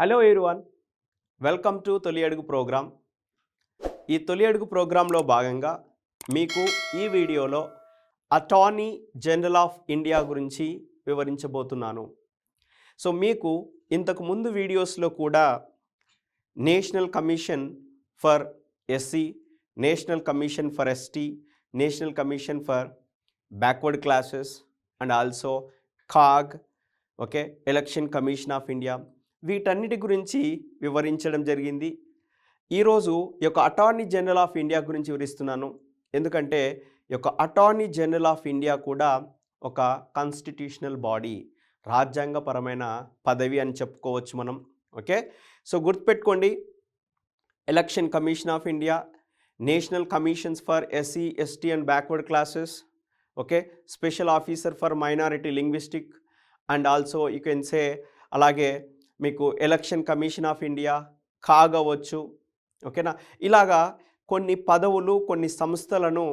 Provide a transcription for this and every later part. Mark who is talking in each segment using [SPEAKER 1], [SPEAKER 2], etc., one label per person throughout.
[SPEAKER 1] Hello everyone, welcome to తొలి అడుగు programme. ఈ తొలి అడుగు ప్రోగ్రాంలో భాగంగా మీకు ఈ వీడియోలో అటార్నీ జనరల్ ఆఫ్ ఇండియా గురించి వివరించబోతున్నాను. సో మీకు ఇంతకు ముందు వీడియోస్లో కూడా national commission for SC, national commission for ST, national commission for backward classes and also CAG, okay, election commission of India, వీటన్నిటి గురించి వివరించడం జరిగింది. ఈరోజు ఈ యొక్క అటార్నీ జనరల్ ఆఫ్ ఇండియా గురించి వివరిస్తున్నాను. ఎందుకంటే ఈ యొక్క అటార్నీ జనరల్ ఆఫ్ ఇండియా కూడా ఒక కాన్స్టిట్యూషనల్ బాడీ, రాజ్యాంగపరమైన పదవి అని చెప్పుకోవచ్చు మనం. ఓకే, సో గుర్తుపెట్టుకోండి, election commission of India, national commissions for SC, ST and backward classes, okay, special officer for minority linguistic and also you can say, అలాగే మీకు election commission of India, CAG అవ్వచ్చు. ఓకేనా, ఇలాగా కొన్ని పదవులు, కొన్ని సంస్థలను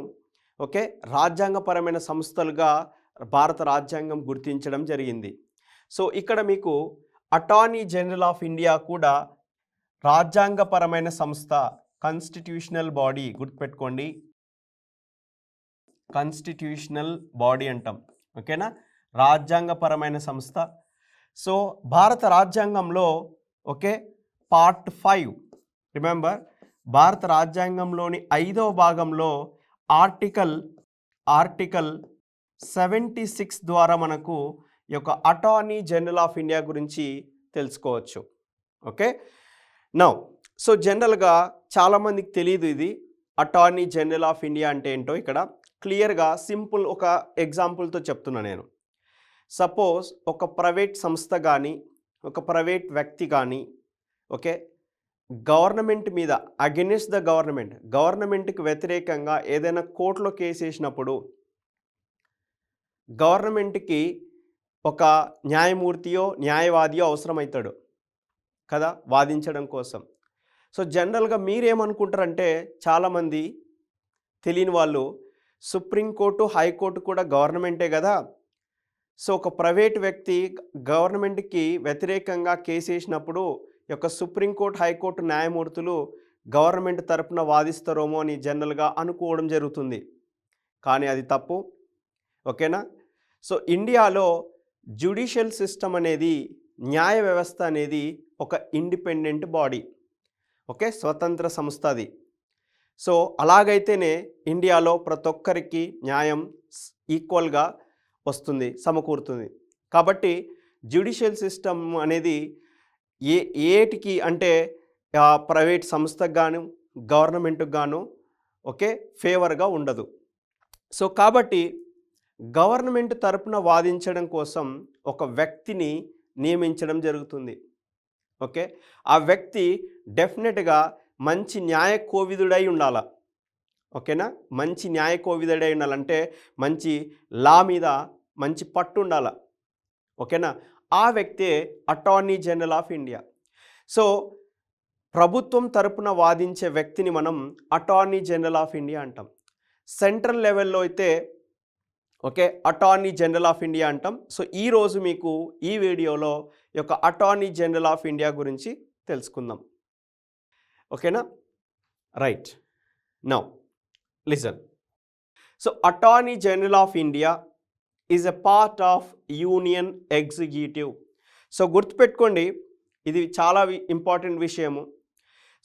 [SPEAKER 1] ఓకే రాజ్యాంగపరమైన సంస్థలుగా భారత రాజ్యాంగం గుర్తించడం జరిగింది. సో ఇక్కడ మీకు అటార్నీ జనరల్ ఆఫ్ ఇండియా కూడా రాజ్యాంగపరమైన సంస్థ, కాన్స్టిట్యూషనల్ బాడీ, గుర్తుపెట్టుకోండి, కాన్స్టిట్యూషనల్ బాడీ అంటాం. ఓకేనా, రాజ్యాంగపరమైన సంస్థ. సో భారత రాజ్యాంగంలో ఓకే పార్ట్ 5, రిమెంబర్, భారత రాజ్యాంగంలోని 5వ భాగంలో ఆర్టికల్ 76 ద్వారా మనకు ఈ యొక్క అటార్నీ జనరల్ ఆఫ్ ఇండియా గురించి తెలుసుకోవచ్చు. ఓకే, నౌ సో జనరల్గా చాలామందికి తెలియదు ఇది అటార్నీ జనరల్ ఆఫ్ ఇండియా అంటే ఏంటో. ఇక్కడ క్లియర్గా సింపుల్ ఒక ఎగ్జాంపుల్తో చెప్తున్నా నేను. సపోజ్ ఒక ప్రైవేట్ సంస్థ కానీ, ఒక ప్రైవేట్ వ్యక్తి కానీ ఓకే గవర్నమెంట్ మీద అగెనిస్ట్ ద గవర్నమెంట్కి వ్యతిరేకంగా ఏదైనా కోర్టులో కేసు వేసినప్పుడు గవర్నమెంట్కి ఒక న్యాయమూర్తియో న్యాయవాదియో అవసరమవుతాడు కదా వాదించడం కోసం. సో జనరల్గా మీరేమనుకుంటారంటే, చాలామంది తెలియని వాళ్ళు, సుప్రీంకోర్టు, హైకోర్టు కూడా గవర్నమెంటే కదా. సో ఒక ప్రైవేట్ వ్యక్తి గవర్నమెంట్కి వ్యతిరేకంగా కేసు వేసినప్పుడు యొక్క సుప్రీంకోర్టు, హైకోర్టు న్యాయమూర్తులు గవర్నమెంట్ తరపున వాదిస్తారేమో అని జనరల్గా అనుకోవడం జరుగుతుంది. కానీ అది తప్పు. ఓకేనా, సో ఇండియాలో జ్యుడిషియల్ సిస్టమ్ అనేది, న్యాయ వ్యవస్థ అనేది ఒక ఇండిపెండెంట్ బాడీ, ఓకే, స్వతంత్ర సంస్థ అది. సో అలాగైతేనే ఇండియాలో ప్రతి ఒక్కరికి న్యాయం ఈక్వల్గా వస్తుంది, సమకూరుతుంది. కాబట్టి జ్యుడిషియల్ సిస్టమ్ అనేది ఏటికి అంటే ప్రైవేట్ సంస్థకు గాను, గవర్నమెంట్కి గాను ఓకే ఫేవర్గా ఉండదు. సో కాబట్టి గవర్నమెంట్ తరపున వాదించడం కోసం ఒక వ్యక్తిని నియమించడం జరుగుతుంది. ఓకే, ఆ వ్యక్తి డెఫినెట్గా మంచి న్యాయ కోవిదుడై ఉండాల. ఓకేనా, మంచి న్యాయ కోవిదుడై ఉండాలంటే మంచి లా మీద మంచి పట్టు ఉండాల. ఓకేనా, ఆ వ్యక్తే attorney general of India. So ప్రభుత్వం తరపున వాదించే వ్యక్తిని మనం అటార్నీ జనరల్ ఆఫ్ ఇండియా అంటాం. సెంట్రల్ లెవెల్లో అయితే okay attorney general of India అంటాం. సో ఈరోజు మీకు ఈ వీడియోలో ఈ యొక్క అటార్నీ జనరల్ ఆఫ్ ఇండియా గురించి తెలుసుకుందాం. ఓకేనా, right. Now listen. So attorney general of India is a part of union executive. So గుర్తుపెట్టుకోండి, ఇది చాలా ఇంపార్టెంట్ విషయము.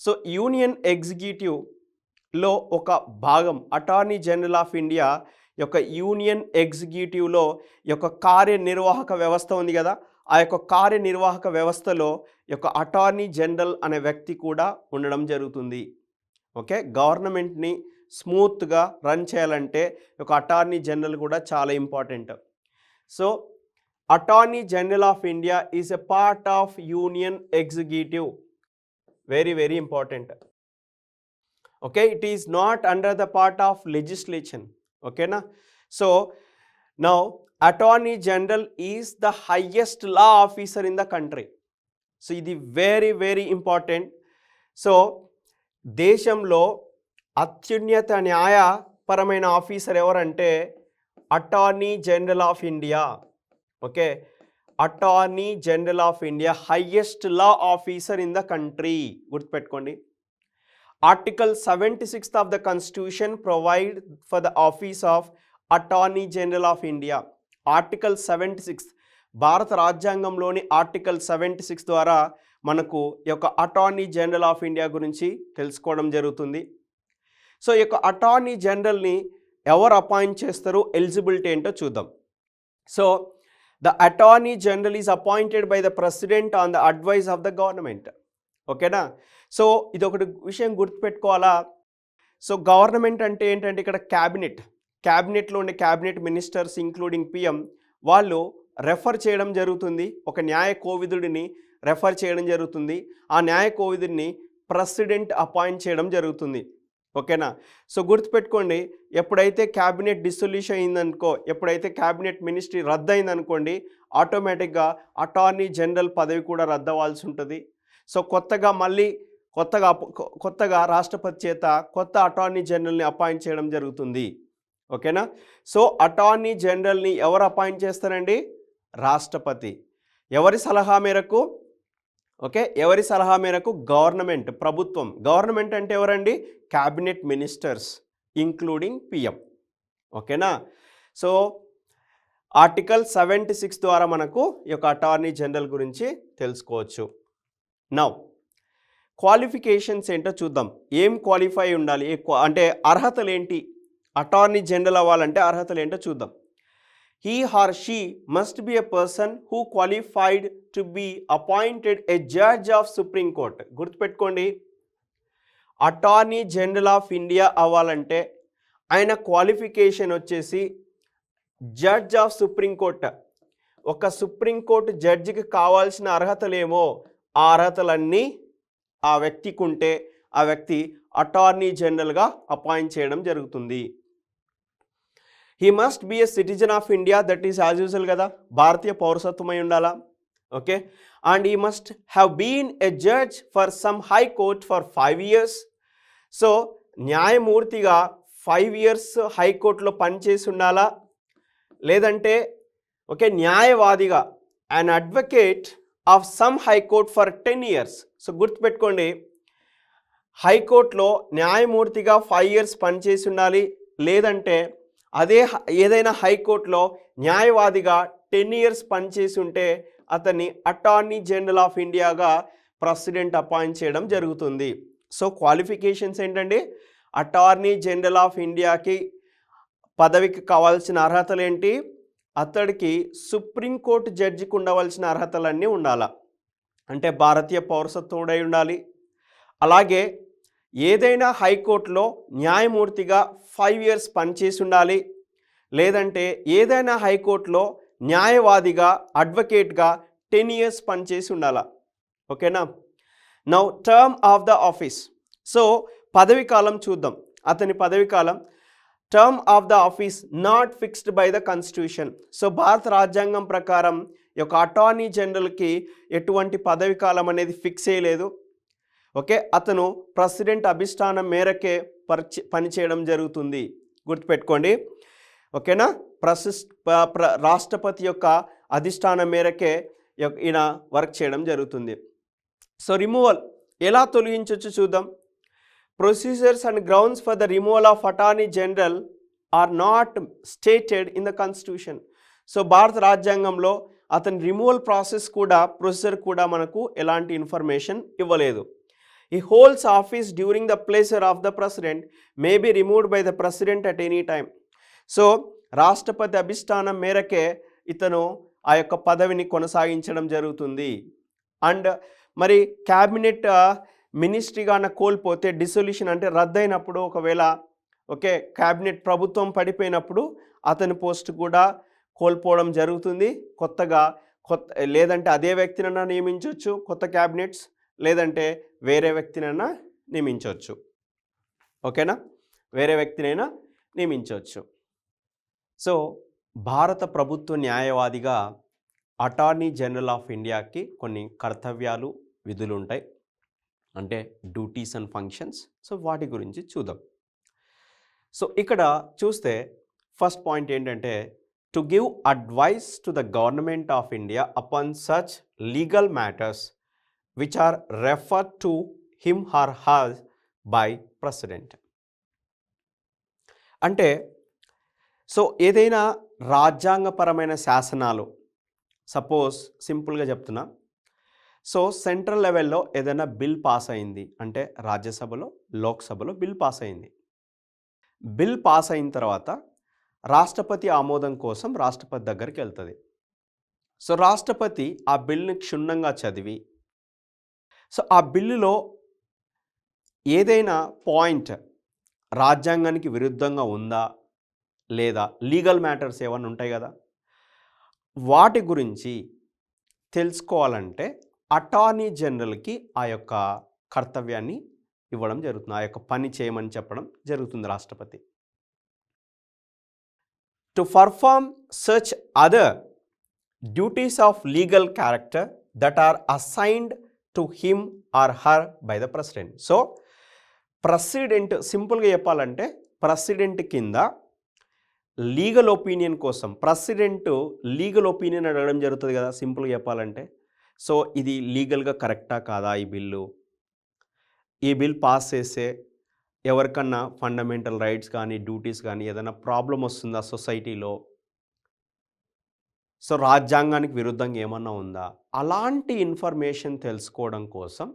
[SPEAKER 1] సో యూనియన్ ఎగ్జిక్యూటివ్లో ఒక భాగం అటార్నీ జనరల్ ఆఫ్ ఇండియా యొక్క యూనియన్ ఎగ్జిక్యూటివ్లో యొక్క కార్యనిర్వాహక వ్యవస్థ ఉంది కదా, ఆ యొక్క కార్యనిర్వాహక వ్యవస్థలో యొక్క అటార్నీ జనరల్ అనే వ్యక్తి కూడా ఉండడం జరుగుతుంది. ఓకే, గవర్నమెంట్ని స్మూత్గా రన్ చేయాలంటే ఒక అటార్నీ జనరల్ కూడా చాలా important. So attorney general of India is a part of union executive, very very important. Okay, it is not under the part of legislation. ఓకేనా, so now attorney general is the highest law officer in the country. So ఇది very very important. So దేశంలో అత్యున్నత న్యాయపరమైన officer ఎవరంటే attorney general of India. Okay, attorney general of India highest law officer in the country. గుర్తుపెట్టుకోండి. Article 76 of the constitution provide for the office of attorney general of India. Article 76 భారత రాజ్యాంగంలోని article 76 ద్వారా మనకు ఈ యొక్క attorney general of India గురించి తెలుసుకోవడం జరుగుతుంది. సో ఈ యొక్క అటార్నీ జనరల్ని ఎవరు అపాయింట్ చేస్తారు, ఎలిజిబిలిటీ ఏంటో చూద్దాం. So the attorney general is appointed by the president on the advice of the government. ఓకేనా. సో ఇది ఒకటి విషయం గుర్తుపెట్టుకోవాలా. సో గవర్నమెంట్ అంటే ఏంటంటే ఇక్కడ క్యాబినెట్లో ఉండే క్యాబినెట్ మినిస్టర్స్ ఇంక్లూడింగ్ పిఎం వాళ్ళు రెఫర్ చేయడం జరుగుతుంది. ఒక న్యాయ కోవిదుడిని రెఫర్ చేయడం జరుగుతుంది. ఆ న్యాయ కోవిదుడిని ప్రెసిడెంట్ అపాయింట్ చేయడం జరుగుతుంది. ఓకేనా. సో గుర్తుపెట్టుకోండి, ఎప్పుడైతే క్యాబినెట్ డిసొల్యూషన్ అయిందనుకో, ఎప్పుడైతే క్యాబినెట్ మినిస్ట్రీ రద్దయిందనుకోండి, ఆటోమేటిక్గా అటార్నీ జనరల్ పదవి కూడా రద్దవ్వాల్సి ఉంటుంది. సో కొత్తగా రాష్ట్రపతి చేత కొత్త అటార్నీ జనరల్ని అపాయింట్ చేయడం జరుగుతుంది. ఓకేనా. సో అటార్నీ జనరల్ని ఎవరు అపాయింట్ చేస్తారండి? రాష్ట్రపతి. ఎవరి సలహా మేరకు? ఎవరి సలహా మేరకు? గవర్నమెంట్, ప్రభుత్వం. గవర్నమెంట్ అంటే ఎవరండి? Cabinet ministers including PM. ఓకేనా. సో ఆర్టికల్ 76 ద్వారా మనకు ఈ యొక్క అటార్నీ జనరల్ గురించి తెలుసుకోవచ్చు. నౌ క్వాలిఫికేషన్స్ ఏంటో చూద్దాం. ఏం క్వాలిఫై ఉండాలి, అంటే అర్హతలు ఏంటి, అటార్నీ జనరల్ అవ్వాలంటే అర్హతలు ఏంటో చూద్దాం. He or she must be a person who qualified to be appointed a judge of Supreme Court. గుర్తుపెట్టుకోండి, అటార్నీ జనరల్ ఆఫ్ ఇండియా అవ్వాలంటే ఆయన క్వాలిఫికేషన్ వచ్చేసి జడ్జ్ ఆఫ్ సుప్రీం కోర్ట్. ఒక సుప్రీంకోర్టు జడ్జికి కావాల్సిన అర్హతలేమో ఆ అర్హతలన్నీ ఆ వ్యక్తికి ఉంటే ఆ వ్యక్తి అటార్నీ జనరల్గా అపాయింట్ చేయడం జరుగుతుంది. He must be a citizen of India, that is as usual కదా, భారతీయ పౌరసత్వమై ఉండాలా. Okay. And he must have been a judge for some high court for 5 years. So న్యాయమూర్తిగా 5 years హైకోర్టులో పనిచేసి ఉండాలా, లేదంటే న్యాయవాదిగా an advocate of some high court for 10 years. So గుర్తుపెట్టుకోండి, హైకోర్టులో న్యాయమూర్తిగా 5 years పనిచేసి ఉండాలి, లేదంటే ఏదైనా హైకోర్టులో న్యాయవాదిగా 10 years పనిచేసి ఉంటే అతన్ని అటార్నీ జనరల్ ఆఫ్ ఇండియాగా ప్రెసిడెంట్ అపాయింట్ చేయడం జరుగుతుంది. సో క్వాలిఫికేషన్స్ ఏంటండి? అటార్నీ జనరల్ ఆఫ్ ఇండియాకి పదవికి కావాల్సిన అర్హతలు ఏంటి? అతడికి సుప్రీంకోర్టు జడ్జికి ఉండవలసిన అర్హతలన్నీ ఉండాలి. అంటే భారతీయ పౌరసత్వుడై ఉండాలి. అలాగే ఏదైనా హైకోర్టులో న్యాయమూర్తిగా 5 years పనిచేసి ఉండాలి, లేదంటే ఏదైనా హైకోర్టులో న్యాయవాదిగా అడ్వకేట్గా 10 years పనిచేసి ఉండాలా. ఓకేనా. Now term of the office. So పదవి కాలం చూద్దాం. అతని పదవి కాలం, term of the office not fixed by the constitution. So భారత రాజ్యాంగం ప్రకారం ఈ యొక్క అటార్నీ జనరల్కి ఎటువంటి పదవి కాలం అనేది ఫిక్స్ చేయలేదు. అతను ప్రెసిడెంట్ అభిష్టానం మేరకే పనిచేయడం జరుగుతుంది. గుర్తుపెట్టుకోండి. ఓకేనా. రాష్ట్రపతి యొక్క అధిష్టానం మేరకే ఈయన వర్క్ చేయడం జరుగుతుంది. సో రిమూవల్ ఎలా తొలగించవచ్చు చూద్దాం. Procedures and grounds for the removal of attorney general are not stated in the constitution. So భారత రాజ్యాంగంలో అతని రిమూవల్ ప్రొసీజర్ కూడా మనకు ఎలాంటి ఇన్ఫర్మేషన్ ఇవ్వలేదు. He holds office during the pleasure of the president, may be removed by the president at any time. So రాష్ట్రపతి అభిష్టానం మేరకే ఇతను ఆ యొక్క పదవిని కొనసాగించడం జరుగుతుంది. అండ్ మరి క్యాబినెట్ మినిస్ట్రీగా కోల్పోతే, డిసొల్యూషన్ అంటే రద్దయినప్పుడు, ఒకవేళ క్యాబినెట్ ప్రభుత్వం పడిపోయినప్పుడు అతని పోస్ట్ కూడా కోల్పోవడం జరుగుతుంది. లేదంటే అదే వ్యక్తినైనా నియమించవచ్చు కొత్త క్యాబినెట్స్, లేదంటే వేరే వ్యక్తినైనా నియమించవచ్చు. ఓకేనా. వేరే వ్యక్తినైనా నియమించవచ్చు. సో భారత ప్రభుత్వ న్యాయవాదిగా అటార్నీ జనరల్ ఆఫ్ ఇండియాకి కొన్ని కర్తవ్యాలు, విధులు ఉంటాయి, అంటే డ్యూటీస్ అండ్ ఫంక్షన్స్. సో వాటి గురించి చూద్దాం. సో ఇక్కడ చూస్తే ఫస్ట్ పాయింట్ ఏంటంటే to give advice to the government of India upon such legal matters which are referred to him or her by President. అంటే సో ఏదైనా రాజ్యాంగపరమైన శాసనాలు, సపోజ్ సింపుల్గా చెప్తున్నా, సో సెంట్రల్ లెవెల్లో ఏదైనా బిల్ పాస్ అయింది అంటే రాజ్యసభలో, లోక్సభలో బిల్ పాస్ అయింది. బిల్ పాస్ అయిన తర్వాత రాష్ట్రపతి ఆమోదం కోసం రాష్ట్రపతి దగ్గరికి వెళ్తుంది. సో రాష్ట్రపతి ఆ బిల్ని క్షుణ్ణంగా చదివి, సో ఆ బిల్లులో ఏదైనా పాయింట్ రాజ్యాంగానికి విరుద్ధంగా ఉందా లేదా, లీగల్ మ్యాటర్స్ ఏమైనా ఉంటాయి కదా, వాటి గురించి తెలుసుకోవాలంటే అటార్నీ జనరల్కి ఆ యొక్క కర్తవ్యాన్ని ఇవ్వడం జరుగుతుంది, ఆ యొక్క పని చేయమని చెప్పడం జరుగుతుంది రాష్ట్రపతి. To perform such other duties of legal character that are assigned to him or her by the president. So president, సింపుల్గా చెప్పాలంటే ప్రెసిడెంట్ కింద లీగల్ ఒపీనియన్ కోసం ప్రెసిడెంట్ లీగల్ ఒపీనియన్ అడగడం జరుగుతుంది కదా, సింపుల్గా చెప్పాలంటే. సో ఇది లీగల్గా కరెక్టా కాదా, ఈ బిల్ పాస్ చేస్తే ఎవరికన్నా ఫండమెంటల్ రైట్స్ కానీ డ్యూటీస్ కానీ ఏదైనా ప్రాబ్లం వస్తుందా సొసైటీలో, సో రాజ్యాంగానికి విరుద్ధంగా ఏమన్నా ఉందా, అలాంటి ఇన్ఫర్మేషన్ తెలుసుకోవడం కోసం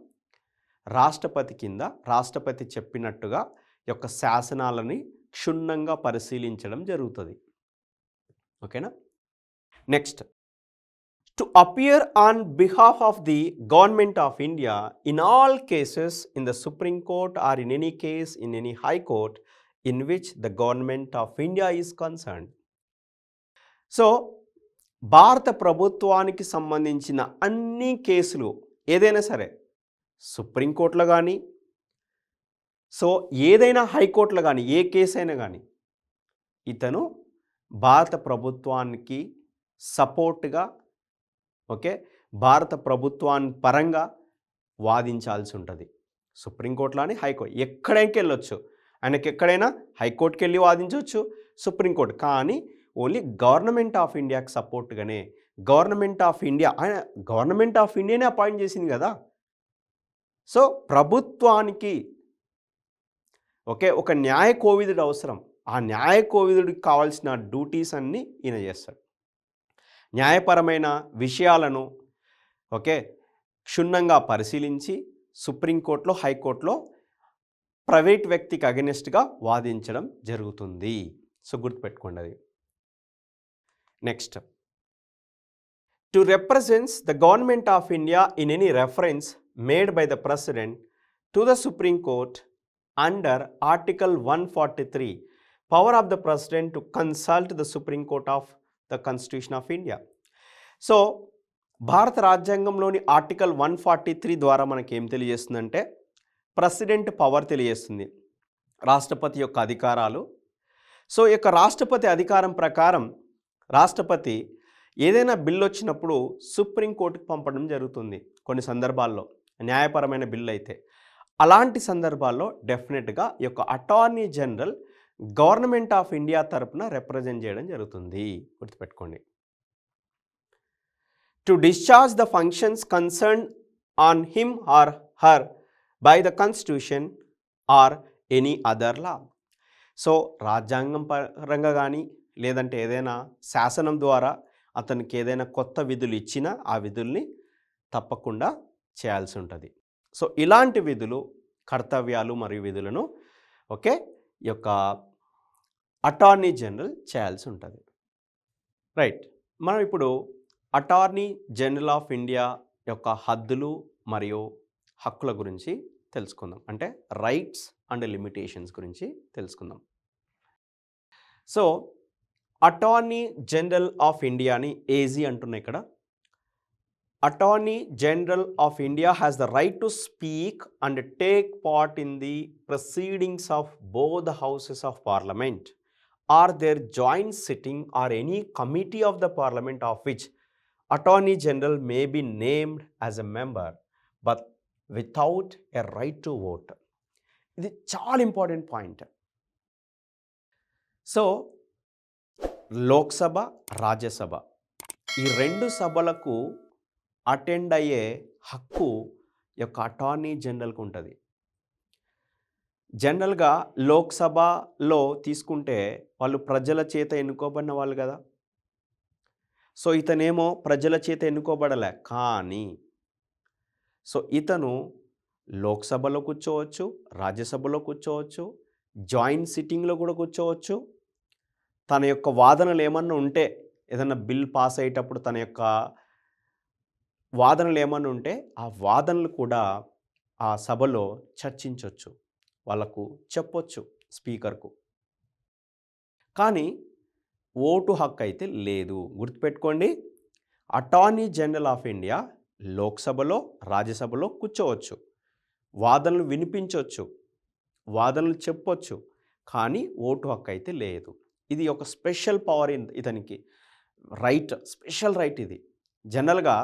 [SPEAKER 1] రాష్ట్రపతి కింద రాష్ట్రపతి చెప్పినట్టుగా యొక్క శాసనాలని క్షుణ్ణంగా పరిశీలించడం జరుగుతుంది. ఓకేనా. Next, to appear on behalf of the government of India in all cases in the supreme court or in any case in any high court in which the government of India is concerned. So భారత ప్రభుత్వానికి సంబంధించిన అన్ని కేసులు ఏదైనా సరే, సుప్రీంకోర్టులో కానీ, so ఏదైనా హైకోర్టులో కానీ, ఏ కేసు అయినా కానీ ఇతను భారత ప్రభుత్వానికి సపోర్ట్గా, ఓకే, భారత ప్రభుత్వాన్ని పరంగా వాదించాల్సి ఉంటుంది. సుప్రీంకోర్టులో అని, హైకోర్టు, ఎక్కడైనా వెళ్ళొచ్చు ఆయనకి, ఎక్కడైనా హైకోర్టుకి వెళ్ళి వాదించవచ్చు, సుప్రీంకోర్టు. కానీ ఓన్లీ గవర్నమెంట్ ఆఫ్ ఇండియాకి సపోర్ట్గానే, గవర్నమెంట్ ఆఫ్ ఇండియా, ఆయన గవర్నమెంట్ ఆఫ్ ఇండియానే అపాయింట్ చేసింది కదా. సో ప్రభుత్వానికి ఓకే ఒక న్యాయ కోవిదుడు అవసరం, ఆ న్యాయ కోవిదుడికి కావాల్సిన డ్యూటీస్ అన్నీ ఈయన చేస్తాడు. న్యాయపరమైన విషయాలను ఓకే క్షుణ్ణంగా పరిశీలించి సుప్రీంకోర్టులో, హైకోర్టులో ప్రైవేట్ వ్యక్తికి అగెనిస్ట్గా వాదించడం జరుగుతుంది. సో గుర్తుపెట్టుకోండి అది. Next, to represents the government of India in any reference made by the president to the supreme court under article 143, power of the president to consult the supreme court of the constitution of India. So భారత రాజ్యాంగంలోని article 143 ద్వారా మనకి ఏం తెలియజేస్తుందంటే president power తెలియజేస్తుంది, రాష్ట్రపతి యొక్క అధికారాలు. So ఈ యొక్క రాష్ట్రపతి అధికారం ప్రకారం రాష్ట్రపతి ఏదైనా బిల్లు వచ్చినప్పుడు సుప్రీంకోర్టుకు పంపడం జరుగుతుంది. కొన్ని సందర్భాల్లో న్యాయపరమైన బిల్లు అయితే, అలాంటి సందర్భాల్లో డెఫినెట్గా ఈ యొక్క attorney general government of India తరపున రిప్రజెంట్ చేయడం జరుగుతుంది. గుర్తుపెట్టుకోండి. To discharge the functions concern on him or her by the constitution or any other law. So రాజ్యాంగం పరంగా కానీ లేదంటే ఏదైనా శాసనం ద్వారా అతనికి ఏదైనా కొత్త విధులు ఇచ్చినా ఆ విధుల్ని తప్పకుండా చేయాల్సి ఉంటుంది. సో ఇలాంటి విధులు, కర్తవ్యాలు మరియు విధులను ఓకే ఈ యొక్క అటార్నీ జనరల్ చేయాల్సి ఉంటుంది. రైట్, మనం ఇప్పుడు అటార్నీ జనరల్ ఆఫ్ ఇండియా యొక్క హద్దులు మరియు హక్కుల గురించి తెలుసుకుందాం, అంటే రైట్స్ అండ్ లిమిటేషన్స్ గురించి తెలుసుకుందాం. సో అటార్నీ జనరల్ ఆఫ్ ఇండియాని ఏజీ అంటున్నాయి ఇక్కడ. Attorney general of India has the right to speak and take part in the proceedings of both the houses of parliament or their joint sitting or any committee of the parliament of which attorney general may be named as a member but without a right to vote. ఇది చాలా important point. So Lok Sabha, Rajya Sabha ఈ 2 సభలకు attend అయ్యే హక్కు యొక్క attorney జనరల్‌కి ఉంటది. జనరల్‌గా లోక్సభలో తీసుకుంటే వాళ్ళు ప్రజల చేత ఎన్నుకోబడిన వాళ్ళు గదా! సో, ఇతనేమో ప్రజల చేత ఎన్నుకోబడలే. కానీ ఇతను లోక్సభలో కూర్చోవచ్చు, రాజ్యసభలో కూర్చోవచ్చు, జాయింట్ సిట్టింగ్‌లో కూడా కూర్చోవచ్చు. తన యొక్క వాదనలు ఏమన్నా ఉంటే, ఏదన్నా బిల్ పాస్ అయ్యేటప్పుడు తన యొక్క వాదనలు ఏమన్నా ఉంటే, ఆ వాదనలు కూడా ఆ సభలో చర్చించొచ్చు. వాళ్ళకు చెప్పొచ్చు స్పీకర్‌కు. కానీ ఓటు హక్కు అయితే లేదు. గుర్తుపెట్టుకోండి. అటార్నీ జనరల్ ఆఫ్ ఇండియా లోక్సభలో, రాజ్యసభలో కూర్చోవచ్చు. వాదనలు వినిపించొచ్చు. వాదనలు చెప్పొచ్చు. కానీ ఓటు హక్కు అయితే లేదు. ఇది ఒక స్పెషల్ పవర్ ఇతనికి. స్పెషల్ రైట్ ఇది. జనరల్‌గా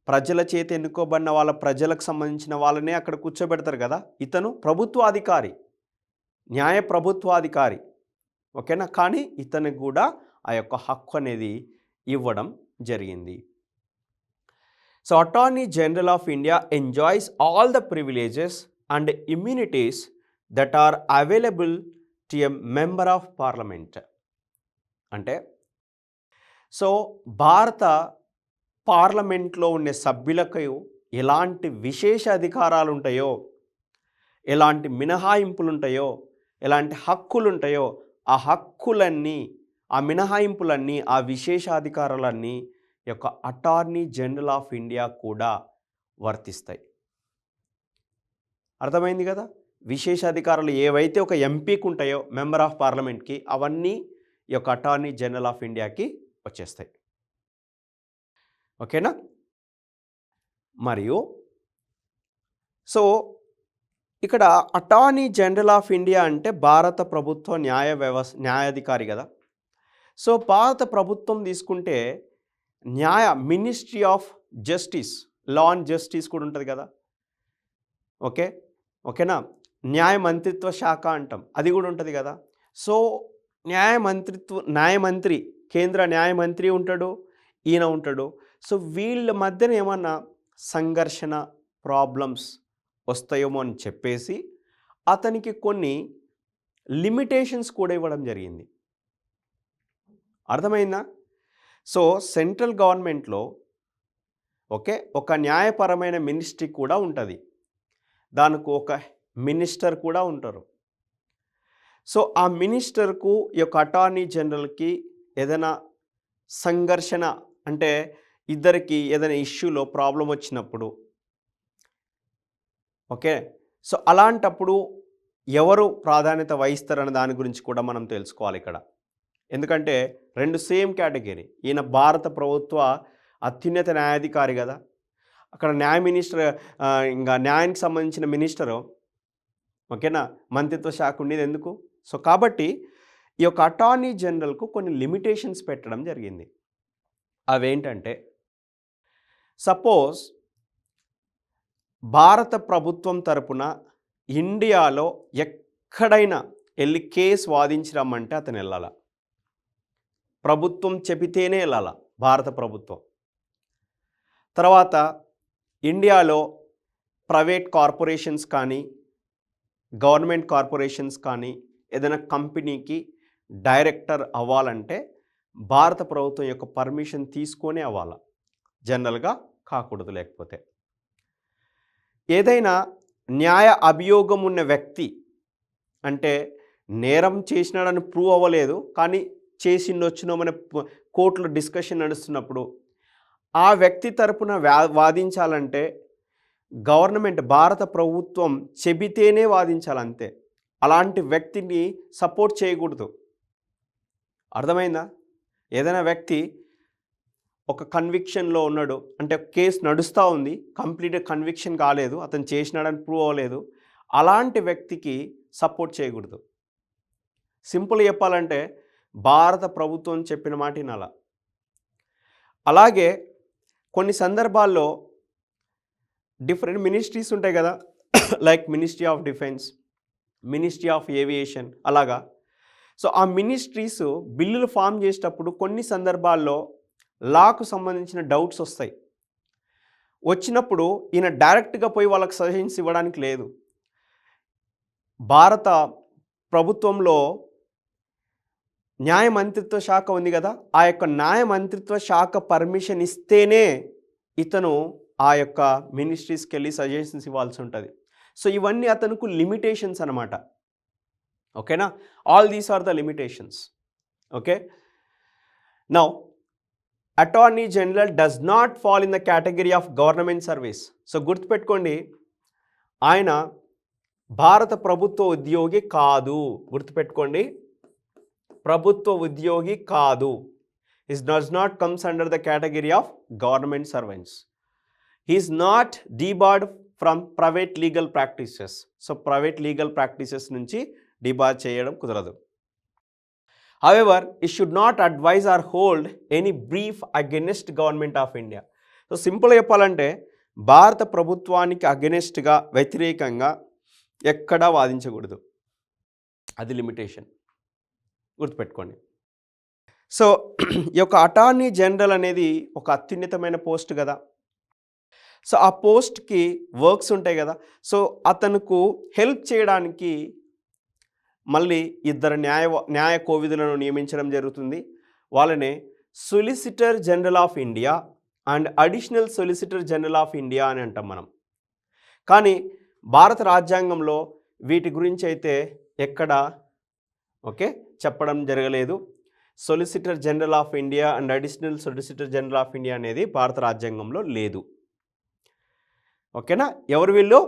[SPEAKER 1] ప్రజల చేత ఎన్నుకోబడిన వాళ్ళ ప్రజలకు సంబంధించిన వాళ్ళనే అక్కడ కూర్చోబెడతారు కదా! ఇతను ప్రభుత్వాధికారి. న్యాయ ప్రభుత్వాధికారి. ఓకేనా? కానీ ఇతనికి కూడా ఆ యొక్క హక్కు అనేది ఇవ్వడం జరిగింది. So, attorney general of India enjoys all the privileges and immunities that are available to a member of parliament. అంటే భారత పార్లమెంట్లో ఉండే సభ్యులకు ఎలాంటి విశేష అధికారాలు ఉంటాయో, ఎలాంటి మినహాయింపులు ఉంటాయో, ఎలాంటి హక్కులు ఉంటాయో, ఆ హక్కులన్నీ, ఆ మినహాయింపులన్నీ, ఆ విశేషాధికారాలన్నీ యొక్క అటార్నీ జనరల్ ఆఫ్ ఇండియా కూడా వర్తిస్తాయి. అర్థమైంది కదా? విశేషాధికారాలు ఏవైతే ఒక ఎంపీకి ఉంటాయో మెంబర్ ఆఫ్ పార్లమెంట్కి, అవన్నీ ఈ యొక్క అటార్నీ జనరల్ ఆఫ్ ఇండియాకి వచ్చేస్తాయి. ఓకేనా? మరియు ఇక్కడ అటార్నీ జనరల్ ఆఫ్ ఇండియా అంటే భారత ప్రభుత్వ న్యాయాధికారి కదా. భారత ప్రభుత్వం తీసుకుంటే ministry of justice, law and justice కూడా ఉంటుంది కదా. ఓకేనా? న్యాయ మంత్రిత్వ శాఖ అంటాం, అది కూడా ఉంటుంది కదా. న్యాయమంత్రి, కేంద్ర న్యాయమంత్రి ఉంటాడు, ఈయన ఉంటాడు. వీళ్ళ మధ్యన ఏమన్నా సంఘర్షణ, ప్రాబ్లమ్స్ వస్తాయేమో అని చెప్పేసి అతనికి కొన్ని లిమిటేషన్స్ కూడా ఇవ్వడం జరిగింది. అర్థమైందా? సెంట్రల్ గవర్నమెంట్లో ఒక న్యాయపరమైన మినిస్ట్రీ కూడా ఉంటుంది. దానికి ఒక మినిస్టర్ కూడా ఉంటారు. ఆ మినిస్టర్కు ఈ యొక్క అటార్నీ జనరల్కి ఏదైనా సంఘర్షణ అంటే ఇద్దరికి ఏదైనా ఇష్యూలో ప్రాబ్లం వచ్చినప్పుడు, అలాంటప్పుడు ఎవరు ప్రాధాన్యత వహిస్తారన్న దాని గురించి కూడా మనం తెలుసుకోవాలి ఇక్కడ. ఎందుకంటే 2 సేమ్ కేటగిరీ. ఈయన భారత ప్రభుత్వ అత్యున్నత న్యాయాధికారి కదా. అక్కడ ఇంకా న్యాయానికి సంబంధించిన మినిస్టరు, ఓకేనా, మంత్రిత్వ శాఖ ఉండేది ఎందుకు. కాబట్టి ఈ యొక్క అటార్నీ జనరల్కు కొన్ని లిమిటేషన్స్ పెట్టడం జరిగింది. అవేంటంటే, సపోజ్ భారత ప్రభుత్వం తరపున ఇండియాలో ఎక్కడైనా వెళ్ళి కేసు వాదించి రమ్మంటే అతను వెళ్ళాల. ప్రభుత్వం చెబితేనే వెళ్ళాల భారత ప్రభుత్వం. తర్వాత ఇండియాలో ప్రైవేట్ కార్పొరేషన్స్ కానీ, గవర్నమెంట్ కార్పొరేషన్స్ కానీ ఏదైనా కంపెనీకి డైరెక్టర్ అవ్వాలంటే భారత ప్రభుత్వం యొక్క పర్మిషన్ తీసుకొనే అవ్వాల. జనరల్గా కాకూడదు. లేకపోతే ఏదైనా న్యాయ అభియోగం ఉన్న వ్యక్తి, అంటే నేరం చేసినాడని ప్రూవ్ అవ్వలేదు కానీ చేసిండొచ్చునో మన కోర్టులో డిస్కషన్ నడుస్తున్నప్పుడు ఆ వ్యక్తి తరపున వాదించాలంటే భారత ప్రభుత్వం చెబితేనే వాదించాలంతే. అలాంటి వ్యక్తిని సపోర్ట్ చేయకూడదు. అర్థమైందా? ఏదైనా వ్యక్తి ఒక కన్విక్షన్లో ఉన్నాడు, అంటే కేసు నడుస్తూ ఉంది, కంప్లీట్గా కన్విక్షన్ కాలేదు, అతను చేసినాడని ప్రూవ్ అవ్వలేదు, అలాంటి వ్యక్తికి సపోర్ట్ చేయకూడదు. సింపుల్గా చెప్పాలంటే భారత ప్రభుత్వం చెప్పిన మాట వినాల. అలాగే కొన్ని సందర్భాల్లో డిఫరెంట్ మినిస్ట్రీస్ ఉంటాయి కదా, like ministry of defence, ministry of aviation, అలాగా. సో ఆ మినిస్ట్రీస్ బిల్లులు ఫామ్ చేసేటప్పుడు కొన్ని సందర్భాల్లో లాకు సంబంధించిన డౌట్స్ వస్తాయి. వచ్చినప్పుడు ఈయన డైరెక్ట్గా పోయి వాళ్ళకి సజెషన్స్ ఇవ్వడానికి లేదు. భారత ప్రభుత్వంలో న్యాయ మంత్రిత్వ శాఖ ఉంది కదా, ఆ యొక్క న్యాయ మంత్రిత్వ శాఖ పర్మిషన్ ఇస్తేనే ఇతను ఆ యొక్క మినిస్ట్రీస్కి వెళ్ళి సజెషన్స్ ఇవ్వాల్సి ఉంటుంది. సో ఇవన్నీ అతనుకు లిమిటేషన్స్ అనమాట. ఓకేనా, all these are the limitations. Okay, now attorney general does not fall in the category of government service. So గుర్తుపెట్టుకోండి, ఆయన భారత ప్రభుత్వ ఉద్యోగి కాదు. గుర్తుపెట్టుకోండి, ప్రభుత్వ ఉద్యోగి కాదు. He does not comes under the category of government servants. He is not debarred from private legal practices. So private legal practices నుంచి debar చేయడం కుదరదు. However, he should not advise or hold any brief against government of India. So సింపుల్గా చెప్పాలంటే భారత ప్రభుత్వానికి అగెనిస్ట్గా, వ్యతిరేకంగా ఎక్కడా వాదించకూడదు. అది లిమిటేషన్, గుర్తుపెట్టుకోండి. సో ఈ యొక్క అటార్నీ జనరల్ అనేది ఒక అత్యున్నతమైన పోస్ట్ కదా. సో ఆ పోస్ట్కి వర్క్స్ ఉంటాయి కదా. సో అతనుకు హెల్ప్ చేయడానికి మళ్ళీ ఇద్దరు న్యాయ కోవిదులను నియమించడం జరుగుతుంది. వాళ్ళనే solicitor general of India and additional solicitor general of India అని అంటాం మనం. కానీ భారత రాజ్యాంగంలో వీటి గురించి అయితే ఎక్కడ చెప్పడం జరగలేదు. Solicitor general of India and additional solicitor general of India అనేది భారత రాజ్యాంగంలో లేదు. ఓకేనా, ఎవరు వీళ్ళు?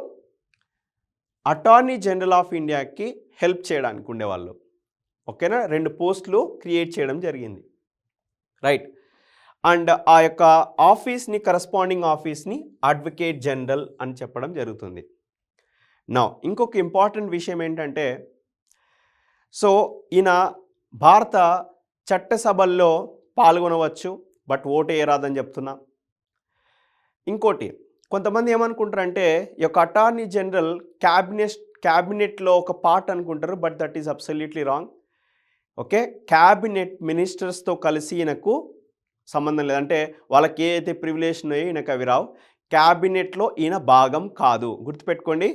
[SPEAKER 1] అటార్నీ జనరల్ ఆఫ్ ఇండియాకి హెల్ప్ చేయడానికి ఉండేవాళ్ళు. ఓకేనా, 2 పోస్టులు క్రియేట్ చేయడం జరిగింది. రైట్, అండ్ ఆ యొక్క ఆఫీస్ని, కరస్పాండింగ్ ఆఫీస్ని అడ్వకేట్ జనరల్ అని చెప్పడం జరుగుతుంది. నా ఇంకొక ఇంపార్టెంట్ విషయం ఏంటంటే, సో ఈయన భారత చట్టసభల్లో పాల్గొనవచ్చు, బట్ ఓటు వేయరాదని చెప్తున్నా. ఇంకోటి, కొంతమంది ఏమనుకుంటారంటే ఈ యొక్క అటార్నీ జనరల్ క్యాబినెట్లో ఒక పార్ట్ అనుకుంటారు, but that is absolutely wrong. Okay, cabinet మినిస్టర్స్తో కలిసి ఈయనకు సంబంధం లేదంటే వాళ్ళకి ఏ అయితే ప్రివిలేజ్ ఉన్నాయో ఈయనకు అవి రావు. క్యాబినెట్లో ఈయన భాగం కాదు. గుర్తుపెట్టుకోండి,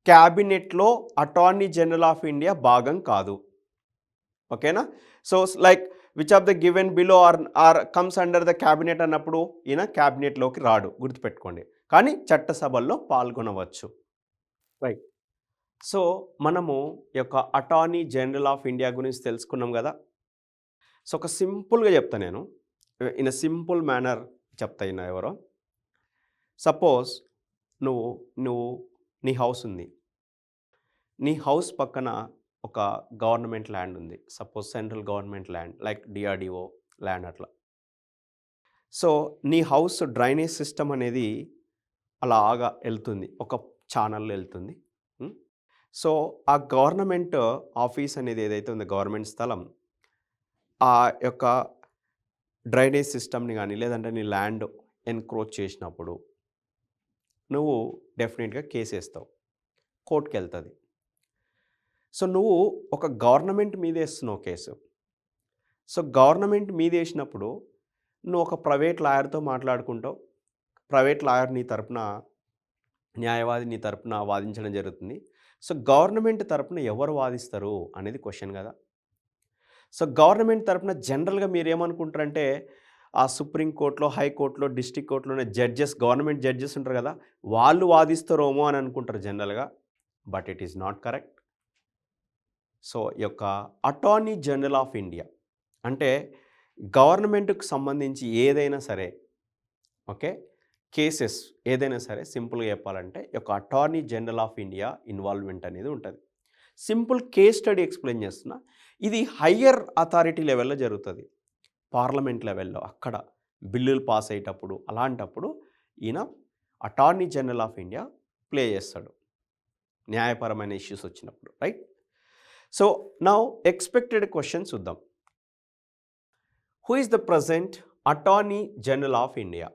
[SPEAKER 1] క్యాబినెట్లో అటార్నీ జనరల్ ఆఫ్ ఇండియా భాగం కాదు. ఓకేనా, so like which of the given below are comes under the cabinet అన్నప్పుడు ఈయన క్యాబినెట్లోకి రాడు. గుర్తుపెట్టుకోండి, కానీ చట్టసభల్లో పాల్గొనవచ్చు. రైట్, సో మనము ఈ యొక్క అటార్నీ జనరల్ ఆఫ్ ఇండియా గురించి తెలుసుకున్నాం కదా. సో ఒక సింపుల్గా చెప్తా, నేను ఇన్ అ సింపుల్ మేనర్ చెప్తా. ఈయన ఎవరో, సపోజ్ నువ్వు నీ హౌస్ ఉంది, నీ హౌస్ పక్కన ఒక గవర్నమెంట్ ల్యాండ్ ఉంది. Suppose central government land like DRDO land అట్లా. సో నీ హౌస్ డ్రైనేజ్ సిస్టమ్ అనేది అలాగా వెళ్తుంది, ఒక ఛానల్లో వెళ్తుంది. సో ఆ గవర్నమెంట్ ఆఫీస్ అనేది ఏదైతే ఉందో, గవర్నమెంట్ స్థలం, ఆ యొక్క డ్రైనేజ్ సిస్టమ్ని కానీ లేదంటే నీ ల్యాండ్ ఎన్క్రోచ్ చేసినప్పుడు నువ్వు డెఫినెట్గా కేసు వేస్తావు, కోర్టుకి వెళ్తుంది. సో నువ్వు ఒక గవర్నమెంట్ మీద వేస్తున్నావు కేసు. సో గవర్నమెంట్ మీద వేసినప్పుడు నువ్వు ఒక ప్రైవేట్ లాయర్తో మాట్లాడుకుంటావు. ప్రైవేట్ లాయర్ నీ తరపున, న్యాయవాది నీ తరపున వాదించడం జరుగుతుంది. సో గవర్నమెంట్ తరపున ఎవరు వాదిస్తారు అనేది క్వశ్చన్ కదా. సో గవర్నమెంట్ తరపున జనరల్గా మీరు ఏమనుకుంటారంటే, ఆ సుప్రీంకోర్టులో, హైకోర్టులో, డిస్ట్రిక్ట్ కోర్టులోనే జడ్జెస్, గవర్నమెంట్ జడ్జెస్ ఉంటారు కదా, వాళ్ళు వాదిస్తారేమో అని అనుకుంటారు జనరల్గా, but it is not correct. So ఈ యొక్క అటార్నీ జనరల్ ఆఫ్ ఇండియా అంటే గవర్నమెంట్కి సంబంధించి ఏదైనా సరే, ఓకే, కేసెస్ ఏదైనా సరే, సింపుల్గా చెప్పాలంటే ఈ యొక్క attorney general of India involvement అనేది ఉంటుంది. సింపుల్ కేస్ స్టడీ ఎక్స్ప్లెయిన్ చేస్తున్నా. ఇది హయ్యర్ అథారిటీ లెవెల్లో జరుగుతుంది, పార్లమెంట్ లెవెల్లో. అక్కడ బిల్లులు పాస్ అయ్యేటప్పుడు, అలాంటప్పుడు ఈయన attorney general of India play చేస్తాడు న్యాయపరమైన ఇష్యూస్ వచ్చినప్పుడు. Right, so now expected question చూద్దాం. Who is the present attorney general of India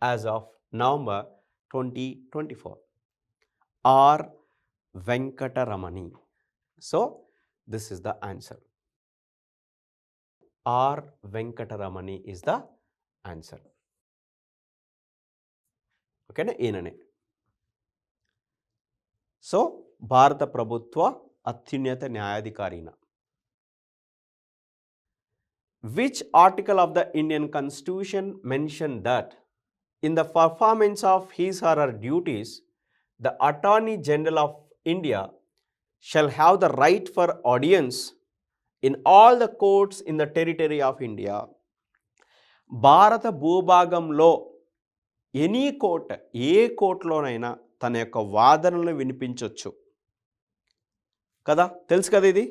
[SPEAKER 1] as of November 2024? R Venkataramani. So this is the answer. R Venkataramani is the answer. ఓకేనా, ఈయననే. So భారత ప్రభుత్వ అత్యున్నత న్యాయాధికారిన. Which article of the Indian Constitution mentioned that in the performance of his or her duties, the Attorney General of India shall have the right for audience in all the courts in the territory of India? భారత భూభాగంలో any court, ఏ కోర్టులోనైనా తన యొక్క వాదనలను వినిపించవచ్చు కదా, తెలుసు కదా ఇది.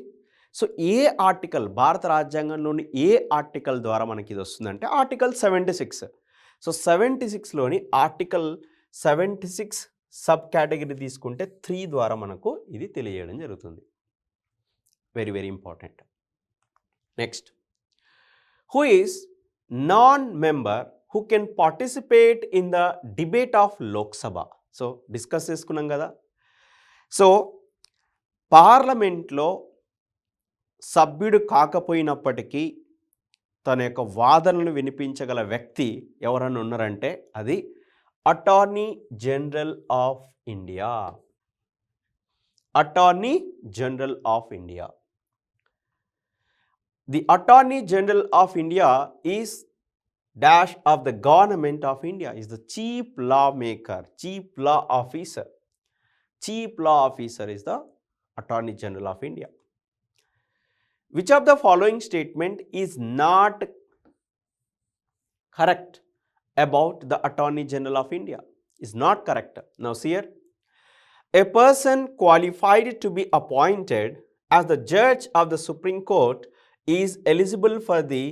[SPEAKER 1] So ఏ article, భారత రాజ్యాంగంలోని ఏ ఆర్టికల్ ద్వారా మనకి ఇది వస్తుందంటే ఆర్టికల్ 76. సో 76లోని ఆర్టికల్ 76 సబ్ కేటగిరీ తీసుకుంటే 3 ద్వారా మనకు ఇది తెలియజేయడం జరుగుతుంది. Very very important. Next, who is non member who can participate in the debate of Lok Sabha? So discuss చేసుకున్నాం కదా. సో పార్లమెంట్లో సభ్యుడు కాకపోయినప్పటికీ తన యొక్క వాదనలు వినిపించగల వ్యక్తి ఎవరన్నా ఉన్నారంటే అది attorney general of India. Attorney general of India. The attorney general of India is dash of the government of India, is the chief law maker, chief law officer. Chief law officer is the attorney general of India. Which of the following statement is not correct about the Attorney General of India? Is not correct. Now see here. A person qualified to be appointed as the judge of the Supreme Court is eligible for the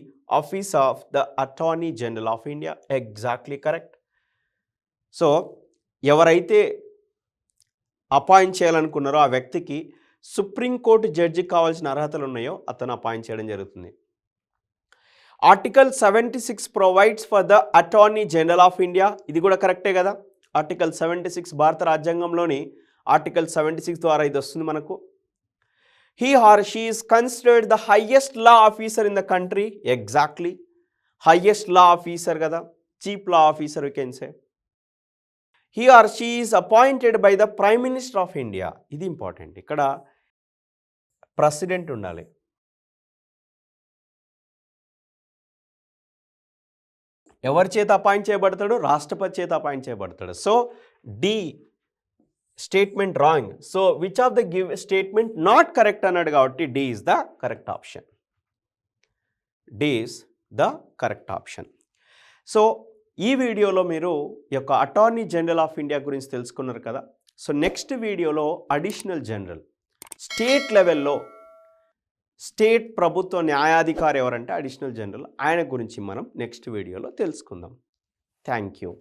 [SPEAKER 1] office of the Attorney General of India. Exactly correct. So, ఎవరైతే appoint చేయాలనుకున్నారో ఆ వ్యక్తికి supreme court judge కావాల్సిన అర్హతలు ఉన్నాయో అతను appoint చేయడం జరుగుతుంది. Article 76 provides for the attorney general of India. ఇది కూడా కరెక్టే కదా. ఆర్టికల్ 76 భారత రాజ్యాంగంలోని ఆర్టికల్ 76 ద్వారా ఇది వస్తుంది మనకు. He or she is considered the highest law officer in the country. Exactly, highest law officer కదా, chief law officer you can say. He or she is appointed by the prime minister of India. ఇది important. ఇక్కడ president ఉండాలి. ఎవరి చేత appoint చేయబడతాడు? రాష్ట్రపతి చేత appoint చేయబడతాడు. So D statement wrong. So which of the give statement not correct అన్నాడు కాబట్టి D is the correct option. D is the correct option. So ఈ వీడియోలో మీరు ఈ యొక్క అటార్నీ జనరల్ ఆఫ్ ఇండియా గురించి తెలుసుకున్నారు కదా. సో నెక్స్ట్ వీడియోలో అడిషనల్ జనరల్, స్టేట్ లెవెల్లో స్టేట్ ప్రభుత్వ న్యాయాధికారి ఎవరంటే అడిషనల్ జనరల్, ఆయన గురించి మనం నెక్స్ట్ వీడియోలో తెలుసుకుందాం. Thank you.